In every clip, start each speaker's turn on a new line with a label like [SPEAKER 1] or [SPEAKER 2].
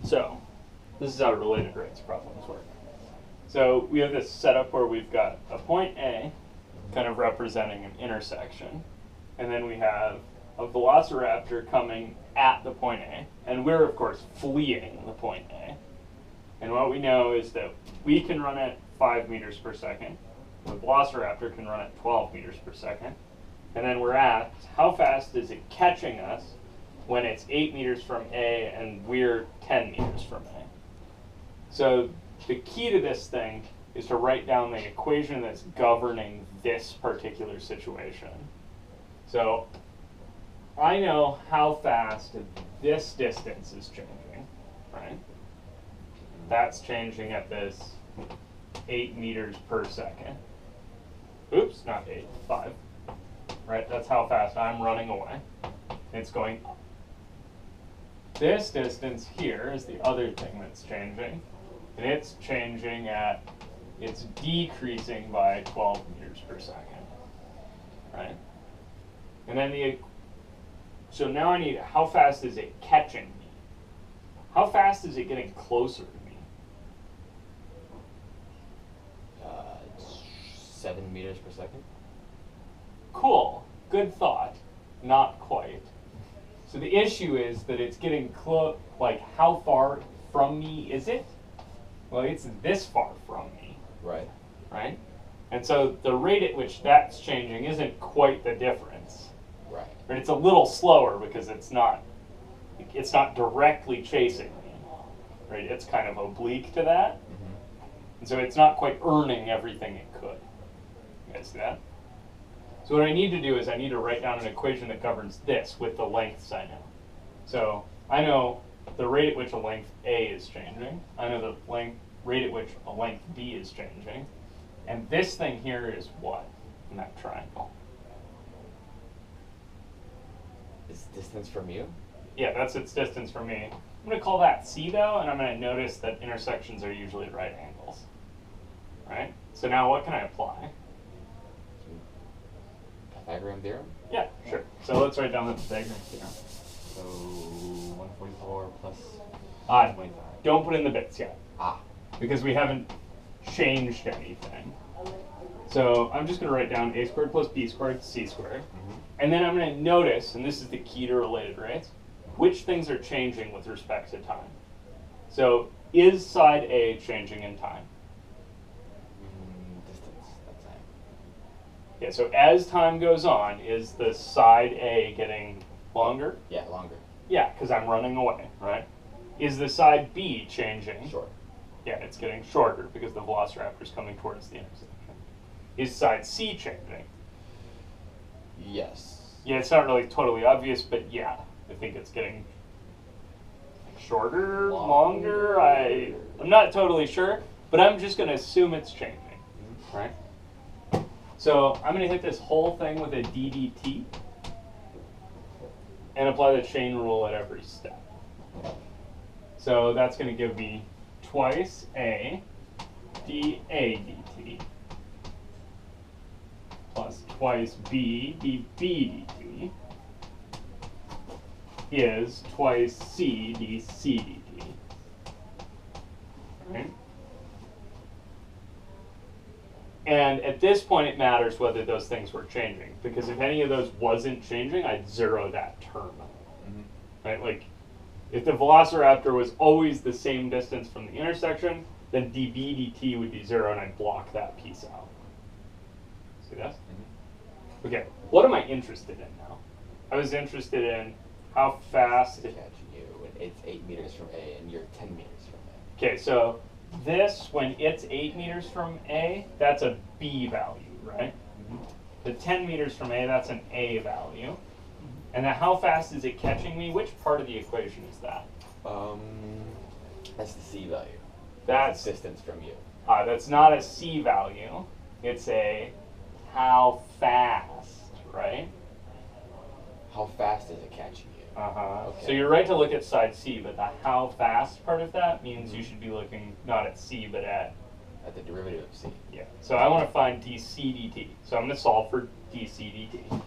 [SPEAKER 1] So this is how related rates problems work. So we have this setup where we've got a point A kind of representing an intersection, and then we have a velociraptor coming at the point A, and we're of course fleeing the point A. And what we know is that we can run at 5 meters per second, the velociraptor can run at 12 meters per second, and then we're asked how fast is it catching us when it's 8 meters from A and we're 10 meters from A. So the key to this thing is to write down the equation that's governing this particular situation. So I know how fast this distance is changing, right? That's changing at this 8 meters per second. Oops, not 8, 5. Right, that's how fast I'm running away. It's going up. This distance here is the other thing that's changing. And it's changing at, it's decreasing by 12 meters per second, right? And then so now I need, how fast is it catching me? How fast is it getting closer to me?
[SPEAKER 2] 7 meters per second.
[SPEAKER 1] Cool, good thought, not quite. So the issue is that it's getting close, like how far from me is it? Well, it's this far from me.
[SPEAKER 2] Right.
[SPEAKER 1] Right? And so the rate at which that's changing isn't quite the difference.
[SPEAKER 2] Right.
[SPEAKER 1] But it's a little slower because it's not directly chasing me. Right? It's kind of oblique to that.
[SPEAKER 2] Mm-hmm.
[SPEAKER 1] And so it's not quite earning everything it could. You guys see that? So what I need to do is I need to write down an equation that governs this with the lengths I know. So I know the rate at which a length A is changing. I know the rate at which a length B is changing. And this thing here is what in that triangle?
[SPEAKER 2] It's distance from you?
[SPEAKER 1] Yeah, that's its distance from me. I'm going to call that C though, and I'm going to notice that intersections are usually at right angles. Right? So now what can I apply?
[SPEAKER 2] Pythagorean theorem?
[SPEAKER 1] Yeah, sure. So let's write down the Pythagorean theorem.
[SPEAKER 2] So 144 plus 25.
[SPEAKER 1] Don't put in the bits yet.
[SPEAKER 2] Ah.
[SPEAKER 1] Because we haven't changed anything. So I'm just going to write down a squared plus b squared c squared.
[SPEAKER 2] Mm-hmm.
[SPEAKER 1] And then I'm going to notice, and this is the key to related rates, which things are changing with respect to time. So is side A changing in time?
[SPEAKER 2] Distance, that's time.
[SPEAKER 1] Yeah, so as time goes on, is the side A getting longer?
[SPEAKER 2] Yeah, longer.
[SPEAKER 1] Yeah, because I'm running away, right? Is the side B changing?
[SPEAKER 2] Short.
[SPEAKER 1] Yeah, it's getting shorter because the velociraptor is coming towards the intersection. Is side C changing?
[SPEAKER 2] Yes.
[SPEAKER 1] Yeah, it's not really totally obvious, but yeah, I think it's getting shorter, longer. I'm not totally sure, but I'm just going to assume it's changing, right? So I'm going to hit this whole thing with a ddt and apply the chain rule at every step. So that's going to give me twice a dA dt plus twice b dB dt is twice c dC dt. Right? And at this point it matters whether those things were changing, because if any of those wasn't changing, I'd zero that term out.
[SPEAKER 2] Mm-hmm.
[SPEAKER 1] Right? Like, if the velociraptor was always the same distance from the intersection, then dB dt would be 0 and I'd block that piece out. See this?
[SPEAKER 2] Mm-hmm.
[SPEAKER 1] Okay, what am I interested in now? I was interested in how fast
[SPEAKER 2] Catching you when it's 8 meters from A and you're 10 meters from A.
[SPEAKER 1] Okay, so this, when it's 8 meters from A, that's a B value, right?
[SPEAKER 2] Mm-hmm.
[SPEAKER 1] The 10 meters from A, that's an A value. And then how fast is it catching me? Which part of the equation is that?
[SPEAKER 2] That's the C value.
[SPEAKER 1] That's
[SPEAKER 2] distance from you.
[SPEAKER 1] That's not a C value. It's a how fast, right?
[SPEAKER 2] How fast is it catching you? Okay.
[SPEAKER 1] So you're right to look at side C, but the how fast part of that means you should be looking not at C, but at
[SPEAKER 2] the derivative of C.
[SPEAKER 1] Yeah. So I want to find dC dt. So I'm going to solve for dC dt.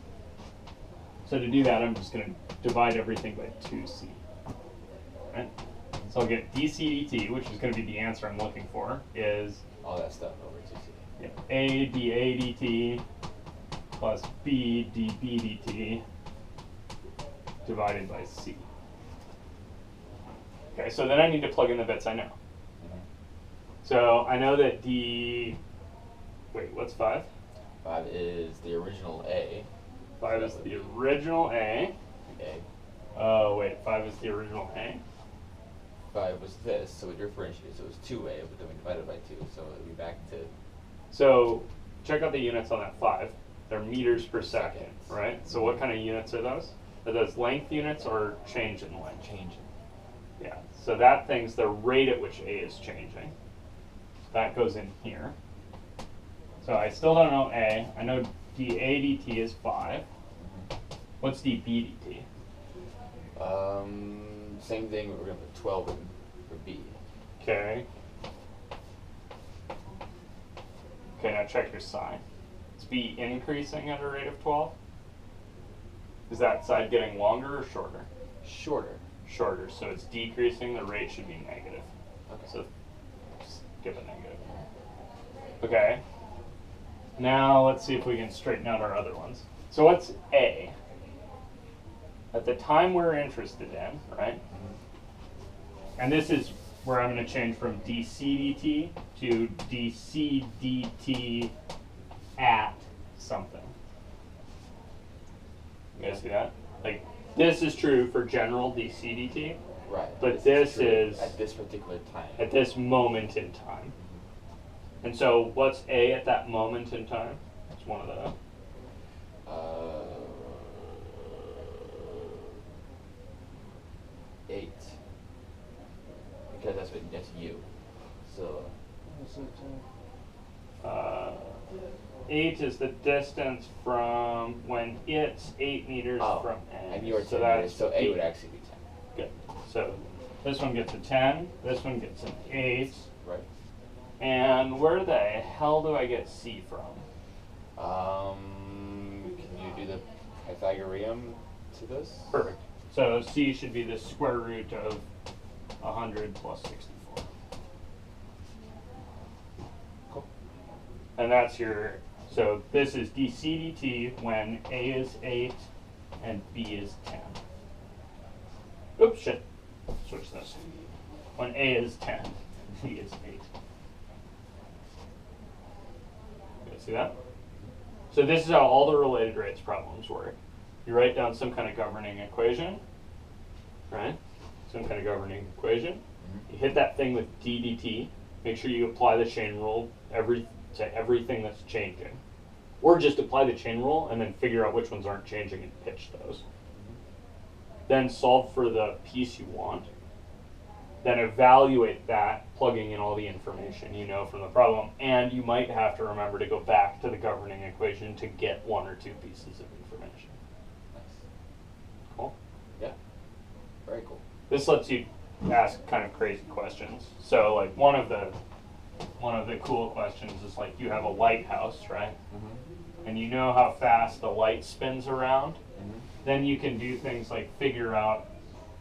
[SPEAKER 1] So to do that, I'm just going to divide everything by 2c. Right? So I'll get dCdt, which is going to be the answer I'm looking for, is
[SPEAKER 2] All that stuff over 2c.
[SPEAKER 1] A dA dt plus B dB dt divided by C. Okay, so then I need to plug in the bits I know. So I know that wait, what's 5?
[SPEAKER 2] 5 is the original A.
[SPEAKER 1] 5 is the original A.
[SPEAKER 2] A.
[SPEAKER 1] Oh, wait, 5 is the original A?
[SPEAKER 2] 5 was this, so we differentiated, so it was 2A, but then we divided by 2, so it would be back to...
[SPEAKER 1] So check out the units on that 5. They're meters per second,
[SPEAKER 2] Seconds.
[SPEAKER 1] right? So what kind of units are those? Are those length units or change in length?
[SPEAKER 2] Changing.
[SPEAKER 1] Yeah, so that thing's the rate at which A is changing. That goes in here. So I still don't know A. I know dA dt is 5. What's dB dt?
[SPEAKER 2] Same thing, but we're going to put 12 in for B.
[SPEAKER 1] Okay. Okay, now check your sign. Is B increasing at a rate of 12? Is that side getting longer or shorter?
[SPEAKER 2] Shorter.
[SPEAKER 1] Shorter, so it's decreasing, the rate should be negative.
[SPEAKER 2] Okay.
[SPEAKER 1] So skip a negative. Okay. Now let's see if we can straighten out our other ones. So what's A? At the time we're interested in, right? And this is where I'm going to change from dCdt to dCdt at something. You guys see that? Like, this is true for general dCdt,
[SPEAKER 2] Right.
[SPEAKER 1] but this
[SPEAKER 2] true
[SPEAKER 1] is
[SPEAKER 2] at this particular time.
[SPEAKER 1] at this moment in time. And so what's A at that moment in time? It's one of the...
[SPEAKER 2] 8. Because that's U. So
[SPEAKER 1] 8 is the distance from when it's 8 meters from A.
[SPEAKER 2] And you're 10
[SPEAKER 1] so
[SPEAKER 2] meters,
[SPEAKER 1] that's
[SPEAKER 2] so A
[SPEAKER 1] B.
[SPEAKER 2] would actually be 10.
[SPEAKER 1] Good. So this one gets a 10, this one gets an 8.
[SPEAKER 2] Right.
[SPEAKER 1] And where the hell do I get C from?
[SPEAKER 2] Can you do the Pythagorean to this?
[SPEAKER 1] Perfect. So C should be the square root of 100 plus 64.
[SPEAKER 2] Cool.
[SPEAKER 1] And that's your, so this is dCdt when A is 8 and B is 10. Oops, shit. Switch this. When A is 10 and B is 8. You guys see that? So this is how all the related rates problems work. You write down some kind of governing equation, right? Some kind of governing equation. You hit that thing with ddt. Make sure you apply the chain rule to everything that's changing. Or just apply the chain rule and then figure out which ones aren't changing and pitch those. Then solve for the piece you want. Then evaluate that, plugging in all the information you know from the problem. And you might have to remember to go back to the governing equation to get 1 or 2 pieces of information.
[SPEAKER 2] Nice.
[SPEAKER 1] Cool?
[SPEAKER 2] Yeah. Very cool.
[SPEAKER 1] This lets you ask kind of crazy questions. So like one of the cool questions is like you have a lighthouse, right? And you know how fast the light spins around. Then you can do things like figure out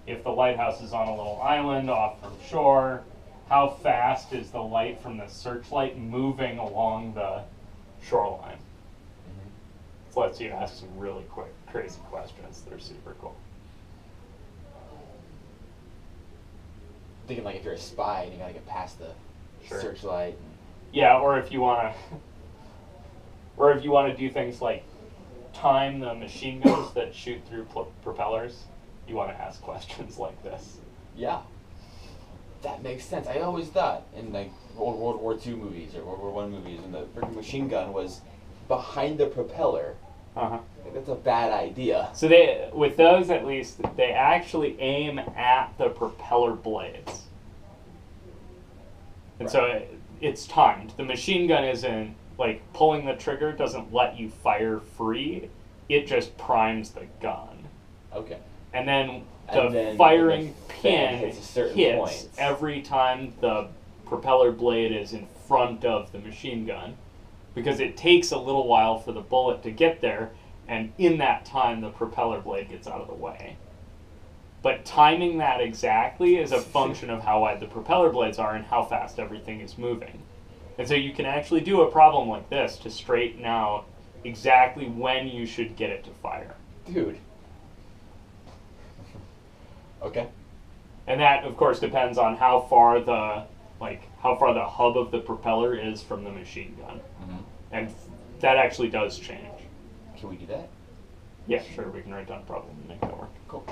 [SPEAKER 1] if the lighthouse is on a little island off from shore, how fast is the light from the searchlight moving along the shoreline? This lets you ask some really quick, crazy questions that are super cool.
[SPEAKER 2] Thinking like if you're a spy and you gotta get past the
[SPEAKER 1] Sure.
[SPEAKER 2] searchlight.
[SPEAKER 1] Yeah, or if you want to do things like time the machine guns that shoot through propellers, you want to ask questions like this.
[SPEAKER 2] Yeah. That makes sense. I always thought in like World War II movies or World War I movies when the freaking machine gun was behind the propeller.
[SPEAKER 1] Uh-huh.
[SPEAKER 2] Like, that's a bad idea.
[SPEAKER 1] So with those at least, they actually aim at the propeller blades. And so it's timed. The machine gun isn't, like, pulling the trigger doesn't let you fire free. It just primes the gun.
[SPEAKER 2] Okay.
[SPEAKER 1] And then
[SPEAKER 2] And
[SPEAKER 1] the
[SPEAKER 2] then
[SPEAKER 1] firing
[SPEAKER 2] the
[SPEAKER 1] pin
[SPEAKER 2] fan hits a certain
[SPEAKER 1] hits
[SPEAKER 2] point.
[SPEAKER 1] every time the propeller blade is in front of the machine gun, because it takes a little while for the bullet to get there, and in that time the propeller blade gets out of the way. But timing that exactly is a function of how wide the propeller blades are and how fast everything is moving. And so you can actually do a problem like this to straighten out exactly when you should get it to fire.
[SPEAKER 2] Dude. Okay.
[SPEAKER 1] And that, of course, depends on how far the hub of the propeller is from the machine gun.
[SPEAKER 2] Mm-hmm.
[SPEAKER 1] And that actually does change.
[SPEAKER 2] Can we do that?
[SPEAKER 1] Yeah, sure, we can write down a problem and make that work.
[SPEAKER 2] Cool.